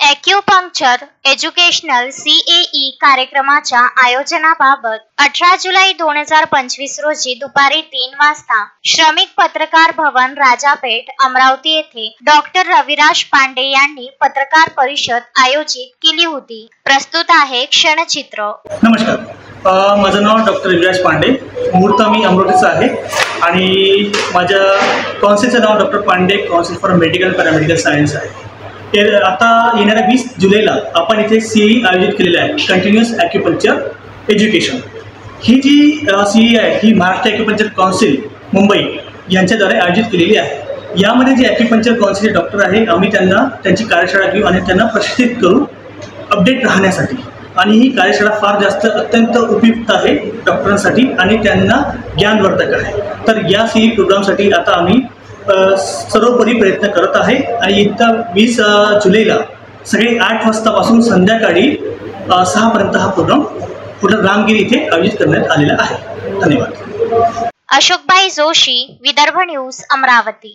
Acupuncture educational CAE कार्यक्रमाच्या आयोजनाबाबत 18 जुलै 2025 रोजी दुपारी 3 वाजता श्रमिक पत्रकार भवन राजापेठ अमरावती येथे डॉक्टर रविराज पांडे यांनी पत्रकार परिषद आयोजित केली होती। प्रस्तुत आहे क्षणचित्र। नमस्कार, माझं नाव डॉक्टर रविराज पांडे, मूळतः मी अमरावतीचा आहे आणि माझ्या काउन्सिलचं नाव doctor Pande council for medical paramedical science आहे। आता येणाऱ्या 20 जुलैला आपण इथे CAE आयोजित केलेलं आहे, कंटिन्युअस ॲक्युपंक्चर एज्युकेशन। ही जी CAE आहे ही महाराष्ट्र ॲक्युपंक्चर काउन्सिल मुंबई यांच्याद्वारे आयोजित केलेली आहे। यामध्ये जे ॲक्युपंक्चर काउन्सिलचे डॉक्टर आहे आम्ही त्यांना त्यांची कार्यशाळा घेऊ आणि त्यांना प्रशिक्षित करू अपडेट राहण्यासाठी। आणि ही कार्यशाळा फार जास्त अत्यंत उपयुक्त आहे डॉक्टरांसाठी आणि त्यांना ज्ञानवर्धक आहे। तर या CAE प्रोग्रामसाठी आता आम्ही सर्वोपरी प्रयत्न करत आहे आणि येत्या 20 जुलैला सगळे 8 वाजतापासून संध्याकाळी 6 पर्यंत हा प्रोग्राम पुढे रामगिरी इथे आयोजित करण्यात आलेला आहे। धन्यवाद। अशोकभाई जोशी, विदर्भ न्यूज, अमरावती।